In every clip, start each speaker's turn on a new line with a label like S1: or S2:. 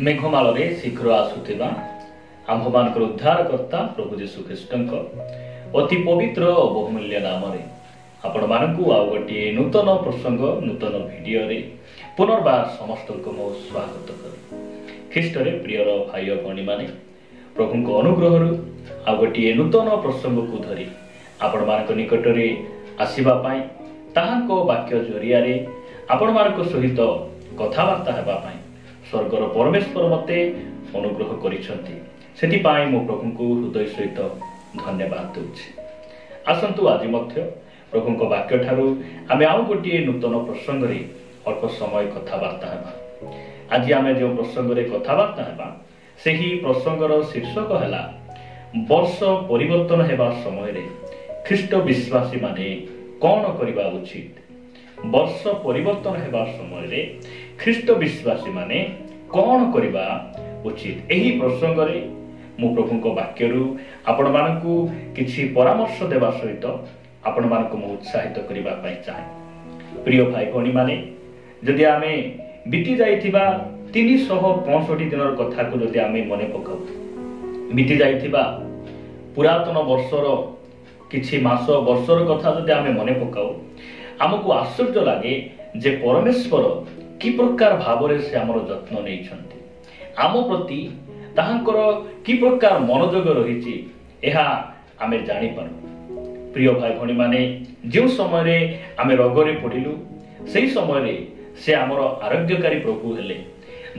S1: मेघमाल शीघ्र आसुवा आम्भमान उद्धारकर्ता प्रभु जीशु ख्रीष्ट अति पवित्र और बहुमूल्य नाम आपण मानक आउ गोटे नूतन प्रसंग नूतन भिडियो पुनर्बार समस्त को मो स्वागत करे ख्रीष्ट प्रियर भाई भणी माने प्रभु अनुग्रह आउ गोटे नूतन प्रसंग को धरी आपण मान निकट आसवा वाक्य जरिया आपण मान सहित कथबार्ता होगापी स्वर्गर परमेश्वर मते अनुग्रह करिसेंति मो प्रभु को हृदय सहित धन्यवाद दूचे। आसंतु आज प्रभु वाक्य ठारू आमे आउ गोटे नूतन प्रसंग रे अल्प समय कथबार्ता हेबा। आज आमे जो प्रसंग रे कथबार्ता हेबा सेही प्रसंगर शीर्षक हैला वर्ष परिवर्तन हेबा समय रे ख्रीष्ट विश्वासी माने कौन करबा उचित। वर्ष परिवर्तन हेबा समय रे ख्रीष्ट विश्वासी माने कौन करबा उचित। एही प्रसंग रे मु प्रभु वाक्य आपण मानकु किछि परामर्श देवा सहित आपण मानकु मु उत्साहित करबा पई चाहे। प्रिय भाई भणी माने जदि आमे बीती जाइथिबा 365 दिनर कथा को जदि आमे मने पकाउ बीती जाइथिबा पुरातन वर्षर किछि मास वर्षर कथा जदि आमे मने पकाउ आमको आश्चर्य लगे जे परमेश्वर कि प्रकार भावरे से आमर जत्न नहीं आम प्रति ताहांकर कि प्रकार मनोजग रही आमे जानी पारू। प्रिय भाई भणी माने जो समय आमे रोगरे पड़िलु से समय से आमर आरोग्यकारी प्रभु हेले।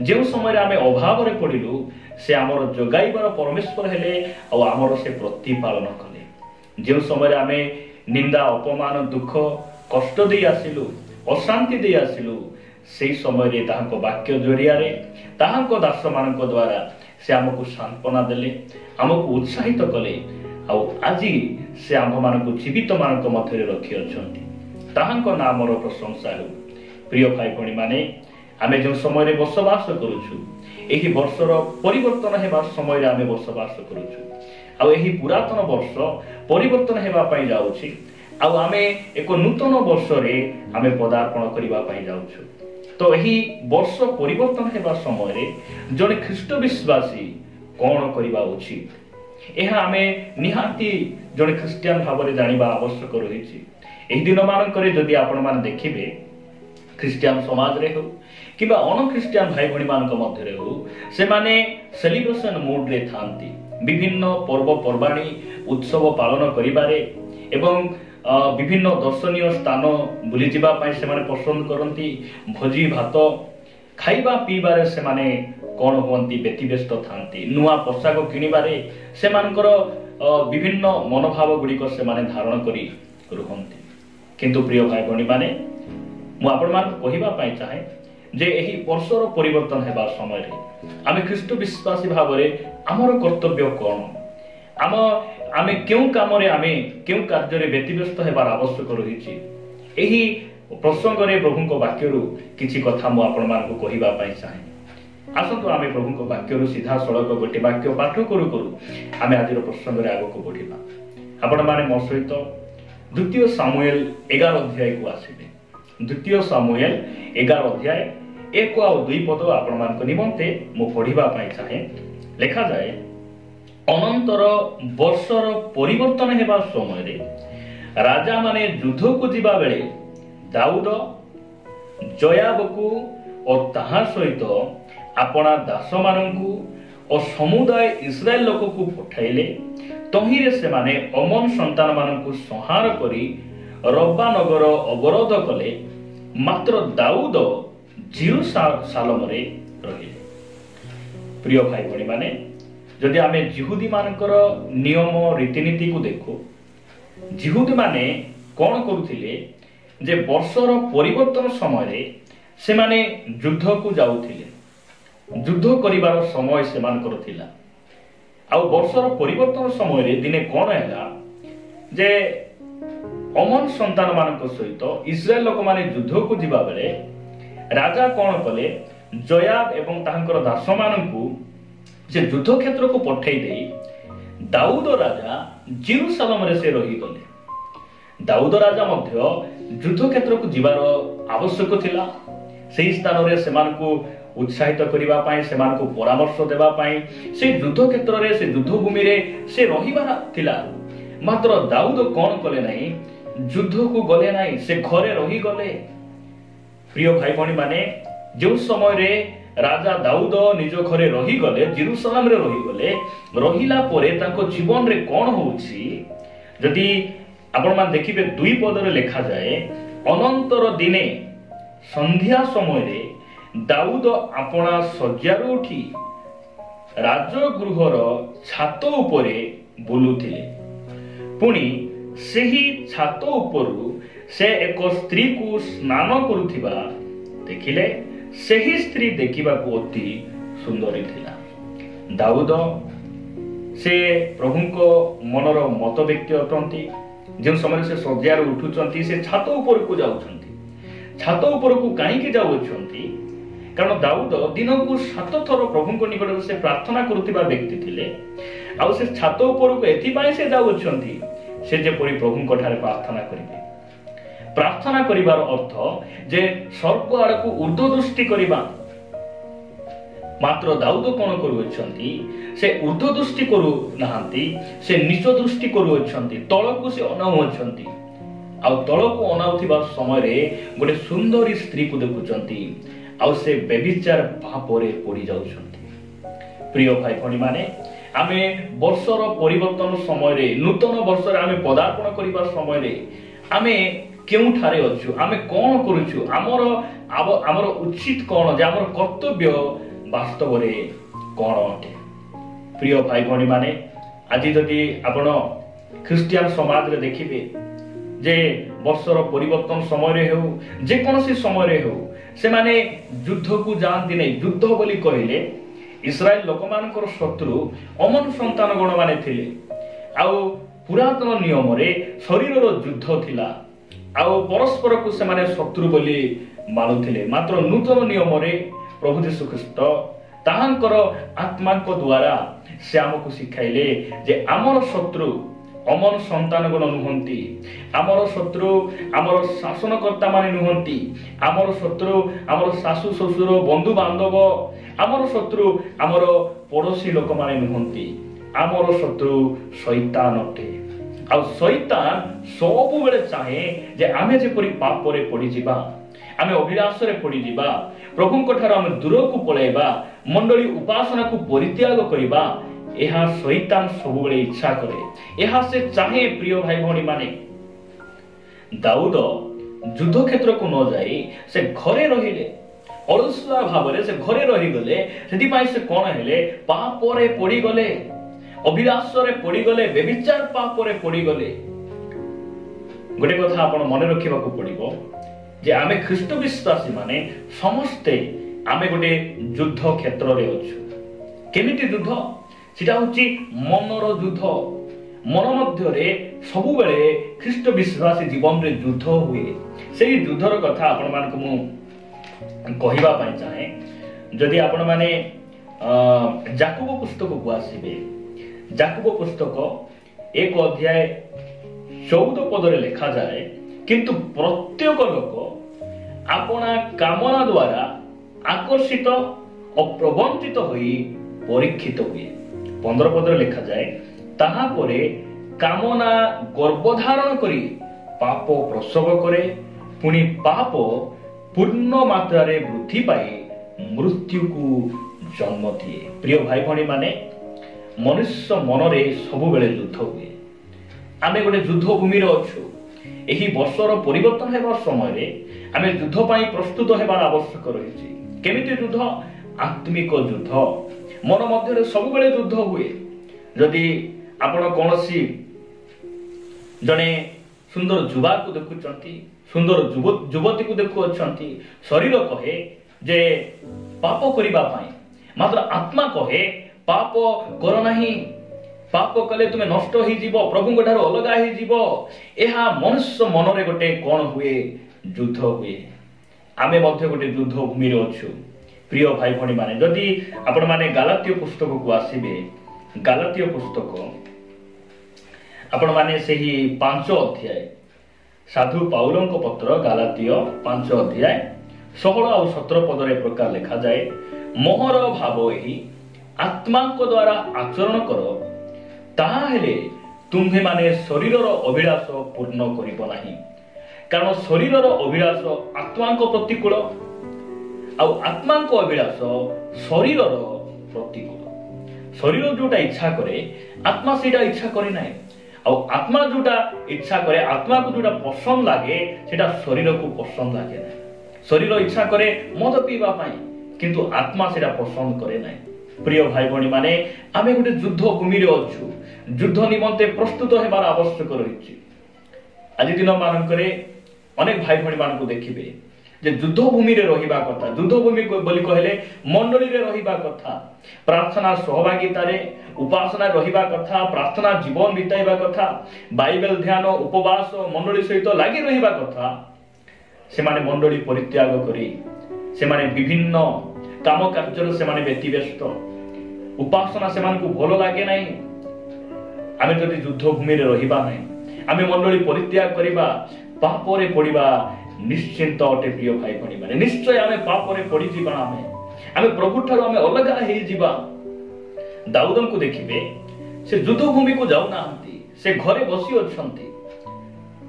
S1: जो समय आमे अभाव रे पड़िलु से आमर जोगाइबार परमेश्वर हेले और आमर से प्रतिपालन कले। जो समय आमे निंदा अपमान दुख कष्ट दे आसिलु अशांति दे आसिलु से समय रे ताहांको वाक्य जरिया रे ताहांको दास मानक द्वारा से आमको सांत्वना देले आमको उत्साहित कले आउ आज से आम मानक जीवित मानक मध्य रखी अछंती ताहांको नामर प्रशंसा हो। प्रिय भाई भणी माने आमे जो समय रे बसवास करूछु एही वर्षर परिवर्तन हेबा समय रे आमे बसवास करूछु आउ एही पुरातन वर्ष परिवर्तन हेबा पई जाउछि आउ आमे एक नूतन वर्ष रे आमे पदार्पण करिबा पई जाउछु। तो यही वर्ष परिवर्तन हेबा समय रे जने ख्रीष्ट विश्वासी कौन करिबा उचित एहा आमे निहाती जने ख्रिस्टियन भावरे जानिबा आवश्यक रहिछि। एही दिन मानकरे जदि आपण मान देखिबे ख्रिस्टियन समाज रे हो किबा अन ख्रिस्टियन भाई भणी मानक मध्य रे हो से माने सेलिब्रेशन मूड रे थांती विभिन्न पर्व पर्वाणी उत्सव पालन करिबारे एवं विभिन्न दर्शनीय स्थान बुली जीवा पाई से माने पसंद करती भोजी भात खाइबा पीबारे से माने कौन होती व्यतिव्यस्त थांती नुआ पोशाक किनिबारे से मानकर विभिन्न मनोभाव गुड़िक से माने धारण करी रुहंती। किंतु प्रिय भाई भणी माने मु आपण मान कहिबा पाई चाहे जे एही वर्षर परिवर्तन हेबा समय रे आमे ख्रीष्ट विश्वासी भावरे हमर कर्तव्य कोन आमे क्यों काम रे आमे क्यों कार्य रे व्यतिव्यस्त हेबार आवश्यक रहिछि। एही प्रसंग रे प्रभु वाक्यरु किछि कथा मु आपण मान को कहिबा पाई चाहे। आसंतु आमे प्रभु वाक्यरु सीधा सड़क गोटे वाक्य पाठ करू आमे आजिर प्रसंग रे आगो को बढ़िबा। आपण माने मो सहित द्वितीय सामुएल 11 अध्याय को आसीबे। द्वितीय सामुएल 11 अध्याय 1 और 2 पद आपण मान को निमंते मु पढ़िबा पाई चाहे। लिखा जाए अनंतर वर्षर परिवर्तन हेबा समय रे राजा माने युद्ध को जीवा बेले दाऊद जोयाब को और ताहा सहित अपना दास माननकु और समुदाय इस्राएल लोक को पठाइले तहिरे से माने अमन संतान माननकु संहार करी रब्बा नगर अवरोध कले मात्र दाऊद जेरूसालेम रे रहिले। प्रिय भाई भणी माने जदि आमे जिहुदी मानकर नियम रीतिनीति को देखो जिहुदी माने कौन करुथिले जे वर्षर परिवर्तन समय रे से माने युद्ध को जाउथिले युद्ध करिवार समय से मानकर थिला आ वर्षर परिवर्तन समय रे दिने कौन हैला जे अमन संतान मानक सहित इस्राएल लोक माने युद्ध को जीवा बेले राजा कौन कले जोयाब एवं तांकर दास मानकु से युद्ध क्षेत्र को पठाई दे दाऊद राजा जेरूसालेम रे से रही गले। दाऊद राजा मध्य युद्ध क्षेत्र को जीवार आवश्यक थिला। सेही स्थान रे सेमानकु उत्साहित करिबा पई सेमानकु परामर्श देबा पई से युद्ध क्षेत्र रे से युद्ध भूमि रे से रहिबा थिला। मात्र दाऊद कोन कले नाही, युद्ध को गले नाही, से घरे रही गले। प्रिय भाई भणी माने जो समय रे राजा दाऊद निज घरे रही गले, जेरूशलेम रे रही गले, रहिला परे ताको जीवन रे कोन होउछि जदि आपण मान देखिबे 2 पद रे लिखा जाए, अनंतर दिने संध्या समय रे दाऊद अपना शय्यारू उठी राजगृहर छात उपरे बुलुथिले। पुणी सेही छात उपरु से एक स्त्री को स्नान करुथिबा देखिले। सेही स्त्री देखिबा को अति सुंदरी थिला। दाऊद से प्रभुको मनर मत व्यक्ति अटंती। जो समय से शय्यारू उठुचंती से छात ऊपर को जाउछंती। छात ऊपर को काहे के जाउछंती? कारण दाऊद दिन को 7 थर प्रभुको निकट से प्रार्थना करुथिबा व्यक्ति थिले। आ से छात ऊपर को एथि पई से जाउछंती से जे परि प्रभुको ठारे प्रार्थना करिवे। प्रार्थना करिवार अर्थ जे स्वर्ग आड़कू ऊर्ध्व दृष्टि करिबा। मात्र दाऊद कोन करूछंती? से ऊर्ध्व दृष्टि करू नाहंती, से नीच दृष्टि करूछंती। तळकू से अनाउछंती। आ तळकू अनाउथिबा समय रे गोटे सुंदरी स्त्री को देखुछंती। आ से बेविचार पापरे पड़ी जाउछंती। प्रिय भाई भणी माने आमे वर्षर परिवर्तन समय रे, नूतन वर्ष रे आमे पदार्पण करिबा समय रे आमे केउ ठारे अछु, आमे कोन करूछु, हमर उचित कोन, जे हमर कर्तव्य वास्तव रे कोन अटे। प्रिय भाई भणी माने आज जदि आपण ख्रिस्टियन समाज रे देखिबे जे वर्षर परिवर्तन समय रे हो, जे कोनसी समय रे हो, से माने युद्ध को जानती नै। युद्ध बोली कहिले इस्राएल लोकमानकर शत्रु अमन संतान गण माने थिले। आउ पुरातन नियम रे शरीरर युद्ध थिला। आउ परस्पर को से माने शत्रु बोली मानुथिले। मात्र नूतन नियम रे प्रभु यीशु ख्रीष्ट ताहांकर आत्माक द्वारा से हमकु सिखाइले जे आमर शत्रु अमर संतान गण नुहंती। आमर शत्रु आमर शासनकर्ता माने नुहंती। आमर शत्रु आमर सासु ससुर बंधु बांधव, आमर शत्रु आमर पड़ोसी लोक माने नुहंती। आमर शत्रु शैतान अटे। आ शैतान सब बेले चाहे जे आमे जेपरि पाप रे पड़ी जिबा, आमे अभिलाष रे पड़ी जिबा, प्रभुଙ୍କ ठार आमे दूर को पळेबा, मंडली उपासना को परित्याग करिबा। एहा शैतान सब बेले इच्छा करे। एहा से चाहे प्रिय भाई भणी माने दाऊद युद्ध क्षेत्र को न जाई से घरे रहिले। अलसुआ भाव रे से घरे रही गले। सेति पई से कोन हेले? पाप रे पड़ी गले, अभिलाष रे पड़ी गले, बेविचार पाप रे पड़ी गले। गोटे कथा आपण मन रखिबा को पड़िबो जे आमे ख्रीष्ट विश्वासी माने समस्ते आमे गोटे युद्ध क्षेत्र रे अछु। केमिति युद्ध? सेटा होची मनर युद्ध। मन मध्य रे सब बेले ख्रीष्ट विश्वासी जीवन रे युद्ध हुए। सेही युद्धर कथा आपण मान को मु कहिबा पई चाहे। जदि आपण माने याकूब पुस्तक को आसीबे, याकूब पुस्तक 1 अध्याय 14 पद रे लिखा जाए, किंतु प्रत्येक लोक अपना कामना द्वारा आकर्षित और प्रबंधित होई परीक्षित हुए। 15 पद रे लिखा जाए, ताहा परे कामना गर्भधारण करी पाप प्रसव करे, पुणी पाप पूर्ण मात्रा रे वृद्धि पाई मृत्यु को जन्म दिए। प्रिय भाई भणी माने मनुष्य मन रे सब बेले युद्ध हुए। आमे गोटे युद्ध भूमि रे अछु। एही वर्षर परिवर्तन हेबार समय रे आमे युद्ध पाई प्रस्तुत हेबार आवश्यक रहिछि। केमिति युद्ध? आत्मिक युद्ध। मन मध्य रे सब बेले युद्ध हुए। जदि आपण कोनसी जने सुंदर युवा को देखुचंती, सुंदर युवती को देखु अछंती, शरीर कहे जे पाप करिबा पाई, मात्र आत्मा कहे पाप कर नाही। पाप कले तुमे नष्ट ही जीवो, प्रभु ठार अलगा ही जीवो। एहा मनुष्य मन रे गोटे कोन हुए? युद्ध हुए। आमे मध्य गोटे युद्ध भूमि रे अछु। प्रिय भाई भणी माने जदि आपण माने गालातिय पुस्तक को आसीबे, गालातिय पुस्तक आपण माने सेही 5 अध्याय, साधु पाउलंक पत्र गालातिय 5 अध्याय 16 ଆଉ 17 ପଦରେ ପ୍ରକାର ଲେଖାଯାଏ, ମୋହର ଭାବ ଏହି ଆତ୍ମାଙ୍କ ଦ୍ୱାରା ଆଚରଣ କର, ତାହେଲେ ତୁମ୍ଭେମାନେ ଶରୀରର ଅଭିଳାଷ ପୂର୍ଣ୍ଣ କରିବ ନାହିଁ। କାରଣ ଶରୀରର ଅଭିଳାଷ ଆତ୍ମାଙ୍କ ପ୍ରତିକୂଳ, ଆଉ ଆତ୍ମାଙ୍କ ଅଭିଳାଷ ଶରୀରର ପ୍ରତିକୂଳ। ଶରୀର ଯୋଉଟା ଇଚ୍ଛା କରେ ଆତ୍ମା ସେଇଟା ଇଚ୍ଛା করে ନାହିଁ, ଆଉ ଆତ୍ମା ଯୋଉଟା ଇଚ୍ଛା କରେ, ଆତ୍ମାକୁ ଯୋଉଟା ପସନ୍ଦ ଲାଗେ ସେଟା ଶରୀରକୁ ପସନ୍ଦ ଲାଗେ ନାହିଁ। ଶରୀର ଇଚ୍ଛା କରେ ମଦ ପିଇବା ପାଇଁ, କିନ୍ତୁ ଆତ୍ମା ସେଟା ପସନ୍ଦ କରେ ନାହିଁ। ପ୍ରିୟ ଭାଇ ଭଉଣୀ ମାନେ, ଆମେ ଗୋଟେ ଯୁଦ୍ଧ ଭୂମିରେ ଅଛୁ, ଯୁଦ୍ଧ ନିମନ୍ତେ ପ୍ରସ୍ତୁତ ହେବାର ଆବଶ୍ୟକ ରହିଛି। ଆଜି ଦିନ ମାନଙ୍କରେ ଅନେକ ଭାଇ ଭଉଣୀ ମାନଙ୍କୁ ଦେଖିବେ ଯେ ଯୁଦ୍ଧ ଭୂମିରେ ରହିବା କଥା। ଯୁଦ୍ଧ ଭୂମି ବୋଲି କହିଲେ ମଣ୍ଡଳୀରେ ରହିବା କଥା, ପ୍ରାର୍ଥନା ସହଭାଗିତାରେ ଉପାସନା ରହିବା କଥା, ପ୍ରାର୍ଥନା ଜୀବନ ବିତାଇବା କଥା, ବାଇବେଲ ଧ୍ୟାନ ଉପବାସ ମଣ୍ଡଳୀ ସହିତ ଲାଗି ରହିବା କଥା। ସେମାନେ ମଣ୍ଡଳୀ ପରିତ୍ୟାଗ କରି ସେମାନେ ବିଭିନ୍ନ କାମ କାର୍ଯ୍ୟରେ ସେମାନେ ବ୍ୟତିବ୍ୟସ୍ତ, ଉପାସନା ସେମାନଙ୍କୁ ଭଲ ଲାଗେ ନାହିଁ। ଆମେ ଯଦି ଯୁଦ୍ଧ ଭୂମିରେ ରହିବା ନାହିଁ, ଆମେ ମଣ୍ଡଳୀ ପରିତ୍ୟାଗ କରିବା, ପାପରେ ପଡ଼ିବା ନିଶ୍ଚିନ୍ତ ଅଟେ। ପ୍ରିୟ ଭାଇ ଭଉଣୀ ମାନେ, ନିଶ୍ଚୟ ଆମେ ପାପରେ ପଡ଼ିଯିବା, ଆମେ ପ୍ରଭୁଠାରୁ ଆମେ ଅଲଗା ହେଇଯିବା। ଦାଉଦଙ୍କୁ ଦେଖିବେ, ସେ ଯୁଦ୍ଧ ଭୂମିକୁ ଯାଉନାହାନ୍ତି, ସେ ଘରେ ବସି ଅଛନ୍ତି।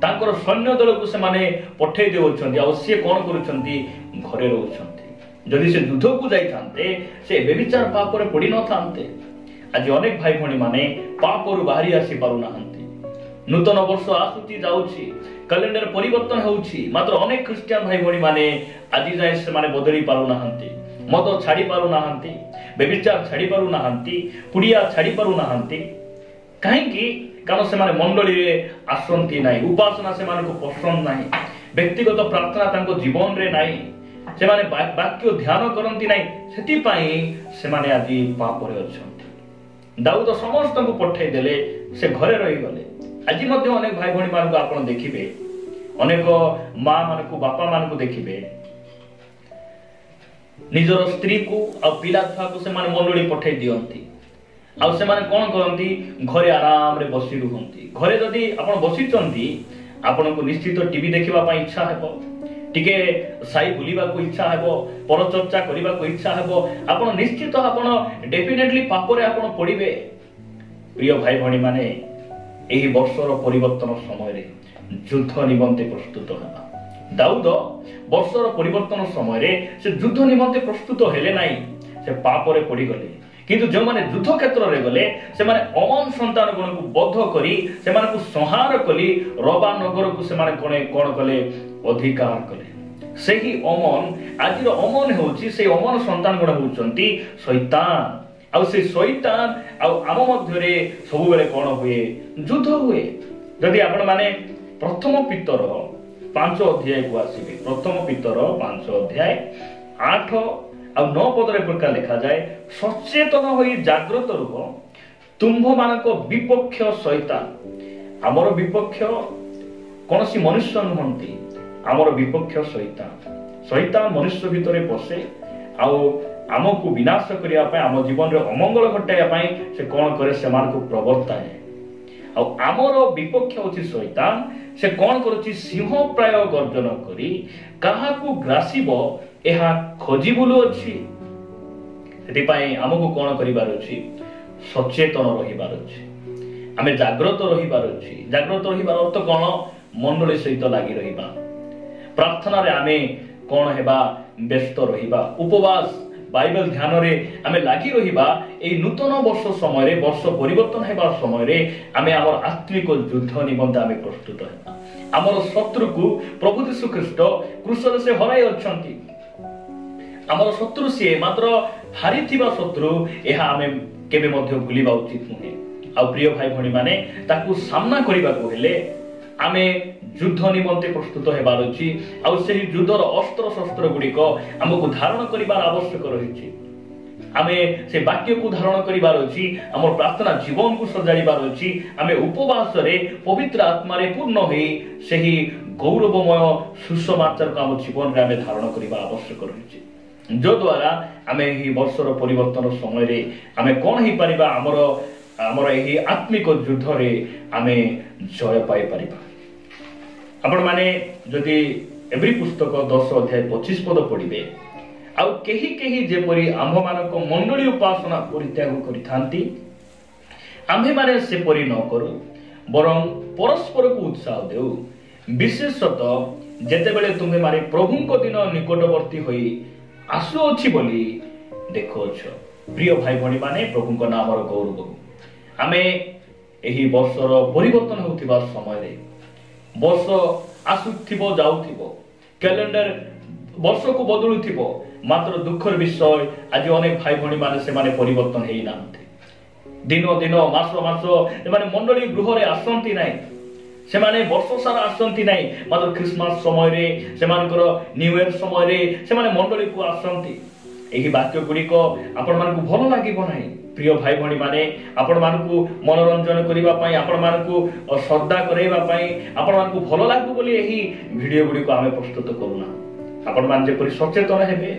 S1: ତାଙ୍କର ସୈନ୍ୟ ଦଳକୁ ସେମାନେ ପଠେଇ ଦେଉଛନ୍ତି, ଆଉ ସିଏ କଣ କରୁଛନ୍ତି? ଘରେ ରହୁଛନ୍ତି। ଯଦି ସେ ଯୁଦ୍ଧକୁ ଯାଇଥାନ୍ତେ ସେ ବ୍ୟଭିଚାର ପାପରେ ପଡ଼ି ନଥାନ୍ତେ। ଆଜି ଅନେକ ଭାଇ ଭଉଣୀ ମାନେ ପାପରୁ ବାହାରି ଆସି ପାରୁନାହାନ୍ତି। ନୂତନ ବର୍ଷ ଆସୁଛି ଯାଉଛି, କ୍ୟାଲେଣ୍ଡର ପରିବର୍ତ୍ତନ ହେଉଛି, ମାତ୍ର ଅନେକ ଖ୍ରୀଷ୍ଟିଆନ ଭାଇ ଭଉଣୀ ମାନେ ଆଜି ଯାଏ ସେମାନେ ବଦଳି ପାରୁନାହାନ୍ତି। ମଦ ଛାଡ଼ି ପାରୁନାହାନ୍ତି, ବ୍ୟଭିଚାର ଛାଡ଼ି ପାରୁନାହାନ୍ତି, ପୁଡ଼ିଆ ଛାଡ଼ି ପାରୁନାହାନ୍ତି। କାହିଁକି? କାରଣ ସେମାନେ ମଣ୍ଡଳୀରେ ଆସନ୍ତି ନାହିଁ, ଉପାସନା ସେମାନଙ୍କୁ ପସନ୍ଦ ନାହିଁ, ବ୍ୟକ୍ତିଗତ ପ୍ରାର୍ଥନା ତାଙ୍କ ଜୀବନରେ ନାହିଁ, ସେମାନେ ବାକ୍ୟ ଧ୍ୟାନ କରନ୍ତି ନାହିଁ। ସେଥିପାଇଁ ସେମାନେ ଆଜି ପାପରେ ଅଛନ୍ତି। ଦାଉଦ ସମସ୍ତଙ୍କୁ ପଠେଇ ଦେଲେ, ସେ ଘରେ ରହିଗଲେ। ଆଜି ମଧ୍ୟ ଅନେକ ଭାଇ ଭଉଣୀ ମାନଙ୍କୁ ଆପଣ ଦେଖିବେ, ଅନେକ ମା ମାନଙ୍କୁ ବାପା ମାନଙ୍କୁ ଦେଖିବେ, ନିଜର ସ୍ତ୍ରୀକୁ ଆଉ ପିଲା ଛୁଆକୁ ସେମାନେ ମଣ୍ଡଳୀ ପଠେଇ ଦିଅନ୍ତି, ଆଉ ସେମାନେ କଣ କରନ୍ତି? ଘରେ ଆରାମରେ ବସି ରୁହନ୍ତି। ଘରେ ଯଦି ଆପଣ ବସିଛନ୍ତି, ଆପଣଙ୍କୁ ନିଶ୍ଚିତ ଟିଭି ଦେଖିବା ପାଇଁ ଇଚ୍ଛା ହେବ, ଟିକେ ସାଇ ବୁଲିବାକୁ ଇଚ୍ଛା ହେବ, ପରଚର୍ଚ୍ଚା କରିବାକୁ ଇଚ୍ଛା ହେବ। ଆପଣ ନିଶ୍ଚିତ ଆପଣ ଡେଫିନେଟଲି ପାପରେ ଆପଣ ପଡ଼ିବେ। ପ୍ରିୟ ଭାଇ ଭଉଣୀ ମାନେ, ଏହି ବର୍ଷର ପରିବର୍ତ୍ତନ ସମୟରେ ଯୁଦ୍ଧ ନିମନ୍ତେ ପ୍ରସ୍ତୁତ ହେବା। ଦାଉଦ ବର୍ଷର ପରିବର୍ତ୍ତନ ସମୟରେ ସେ ଯୁଦ୍ଧ ନିମନ୍ତେ ପ୍ରସ୍ତୁତ ହେଲେ ନାହିଁ, ସେ ପାପରେ ପଡ଼ିଗଲେ। କିନ୍ତୁ ଯେଉଁମାନେ ଯୁଦ୍ଧ କ୍ଷେତ୍ରରେ ଗଲେ, ସେମାନେ ଅମନ ସନ୍ତାନ ଗଣକୁ ବଦ୍ଧ କରି ସେମାନଙ୍କୁ ସଂହାର କରି ରବା ନଗରକୁ ସେମାନେ କଣ କଲେ? ଅଧିକାର କଲେ। ସେହି ଅମନ, ଆଜିର ଅମନ ହେଉଛି, ସେଇ ଅମନ ସନ୍ତାନ ଗୁଣ ହେଉଛନ୍ତି ଶୈତାନ। ଆଉ ସେ ଶୈତାନ ଆଉ ଆମ ମଧ୍ୟରେ ସବୁବେଳେ କଣ ହୁଏ? ଯୁଦ୍ଧ ହୁଏ। ଯଦି ଆପଣ ମାନେ ପ୍ରଥମ ପିତର 5 ଅଧ୍ୟାୟକୁ ଆସିବେ, ପ୍ରଥମ ପିତର 5 ଅଧ୍ୟାୟ 8 ଆଉ 9 ପଦରେ ପ୍ରକାର ଲେଖାଯାଏ, ସଚେତନ ହୋଇ ଜାଗ୍ରତ ରୁହ, ତୁମ୍ଭମାନଙ୍କ ବିପକ୍ଷ ଶୈତାନ। ଆମର ବିପକ୍ଷ କୌଣସି ମନୁଷ୍ୟ ନୁହନ୍ତି, ଆମର ବିପକ୍ଷ ଶୈତାନ। ଶୈତାନ ମନୁଷ୍ୟ ଭିତରେ ପଶେ, ଆଉ ଆମକୁ ବିନାଶ କରିବା ପାଇଁ, ଆମ ଜୀବନରେ ଅମଙ୍ଗଳ ଘଟାଇବା ପାଇଁ ସେ କଣ କରେ? ସେମାନଙ୍କୁ ପ୍ରବର୍ତ୍ତାଏ। ଆଉ ଆମର ବିପକ୍ଷ ହେଉଛି ଶୈତାନ। ସେ କଣ କରୁଛି? ସିଂହ ପ୍ରାୟ ଗର୍ଜନ କରି କାହାକୁ ଗ୍ରାସିବ ଏହା ଖୋଜି ବୁଲୁଅଛି। ସେଥିପାଇଁ ଆମକୁ କଣ କରିବାର ଅଛି? ସଚେତନ ରହିବାର ଅଛି, ଆମେ ଜାଗ୍ରତ ରହିବାର ଅଛି। ଜାଗ୍ରତ ରହିବାର ଅର୍ଥ କଣ? ମଣ୍ଡଳୀ ସହିତ ଲାଗି ରହିବା, ପ୍ରାର୍ଥନାରେ ଆମେ କଣ ହେବା? ବ୍ୟସ୍ତ ରହିବା, ଉପବାସ ବାଇବେଲ ଧ୍ୟାନରେ ଆମେ ଲାଗି ରହିବା। ଏହି ନୂତନ ବର୍ଷ ସମୟରେ, ବର୍ଷ ପରିବର୍ତ୍ତନ ହେବା ସମୟରେ ଆମେ ଆମର ଆତ୍ମିକ ଯୁଦ୍ଧ ନିମନ୍ତେ ଆମେ ପ୍ରସ୍ତୁତ ହେବା। ଆମର ଶତ୍ରୁକୁ ପ୍ରଭୁ ଯୀଶୁ ଖ୍ରୀଷ୍ଟ କ୍ରୁଶରେ ସେ ହରାଇ ଅଛନ୍ତି। ଆମର ଶତ୍ରୁ ସିଏ, ମାତ୍ର ହାରିଥିବା ଶତ୍ରୁ, ଏହା ଆମେ କେବେ ମଧ୍ୟ ଭୁଲିବା ଉଚିତ ନୁହେଁ। ଆଉ ପ୍ରିୟ ଭାଇ ଭଉଣୀ ମାନେ, ତାକୁ ସାମ୍ନା କରିବାକୁ ହେଲେ ଆମେ ଯୁଦ୍ଧ ନିମନ୍ତେ ପ୍ରସ୍ତୁତ ହେବାର ଅଛି। ଆଉ ସେହି ଯୁଦ୍ଧର ଅସ୍ତ୍ର ଶସ୍ତ୍ର ଗୁଡ଼ିକ ଆମକୁ ଧାରଣ କରିବାର ଆବଶ୍ୟକ ରହିଛି। ଆମେ ସେ ବାକ୍ୟକୁ ଧାରଣ କରିବାର ଅଛି, ଆମର ପ୍ରାର୍ଥନା ଜୀବନକୁ ସଜାଡ଼ିବାର ଅଛି। ଆମେ ଉପବାସରେ ପବିତ୍ର ଆତ୍ମାରେ ପୂର୍ଣ୍ଣ ହୋଇ ସେହି ଗୌରବମୟ ସୁସମାଚାରକୁ ଆମ ଜୀବନରେ ଆମେ ଧାରଣ କରିବା ଆବଶ୍ୟକ ରହିଛି, ଯଦ୍ୱାରା ଆମେ ଏହି ବର୍ଷର ପରିବର୍ତ୍ତନ ସମୟରେ ଆମେ କଣ ହେଇପାରିବା? ଆମର ଏହି ଆତ୍ମିକ ଯୁଦ୍ଧରେ ଆମେ ଜୟ ପାଇପାରିବା। ଆପଣ ମାନେ ଯଦି एब्री पुस्तक 10 अध्याय 25 पद पढ़िबे आउ केही केही जेपरि आम्भमानक मंडली उपासना परित्याग करिथांती आम्भे माने सेपरि न करू बरं परस्पर को उत्साह देउ विशेषतः जेतेबेले तुम्हे मारे प्रभुंक दिन निकटवर्ती होई आसु अछि बोली देखोछ। प्रिय भाई भणी माने प्रभुंक नामर गौरव आमे एही वर्षर परिवर्तन होउथिबा समय रे वर्ष आसुथिबो जाउथिबो कैलेंडर वर्ष को बदलुथिबो मात्र दुखर विषय आज अनेक भाई भणी माने से माने परिवर्तन हेई नांथे दिन दिन मास मास एमाने मंडली गृह रे आसंती नाही से माने वर्ष सारा आसंती नाही मात्र क्रिसमस समय रे से मानकर न्यू ईयर समय रे से माने मंडली को आसंती एही वाक्य गुडी को आपण मानकु भलो लागिबो नाही। प्रिय भाई भणी माने आपण मानकु मनोरंजन करिबा पई आपण मानकु श्रद्धा करैबा पई आपण मानकु भलो लागु बोली एही वीडियो गुडी को आमे प्रस्तुत करूना आपण मान जेपरि सचेतन हेबे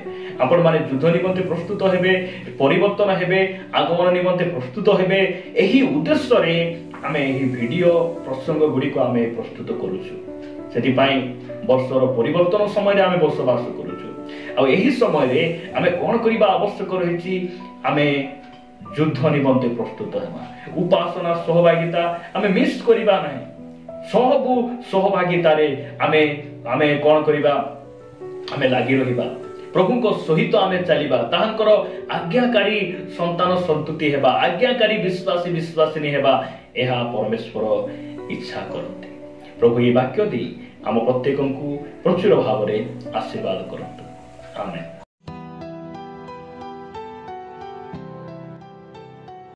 S1: आपण माने युद्ध निमंते प्रस्तुत हेबे परिवर्तन हेबे आगमन निमंते प्रस्तुत हेबे एही उद्देश्य रे आमे एही वीडियो प्रसंग गुडी को आमे प्रस्तुत करूछु सेति पई वर्षर परिवर्तन समय रे आमे बसवास करूछु आ एही समय रे आमे कोन करिबा आवश्यक रहिछि आमे युद्ध निमंते प्रस्तुत हेबा उपासना सहभागिता आमे मिस करिबा नाही सबु सहभागिता रे आमे आमे कोन करिबा आमे लागि रहिबा प्रभुंको सहित आमे चलिबा ताहांकर आज्ञाकारी संतान संतति हेबा आज्ञाकारी विश्वासी विश्वासिनी हेबा एहा परमेश्वर इच्छा करते। प्रभु ये वाक्य दी आम प्रत्येकंकु प्रचुर भाव रे आशीर्वाद करंतु आमेन।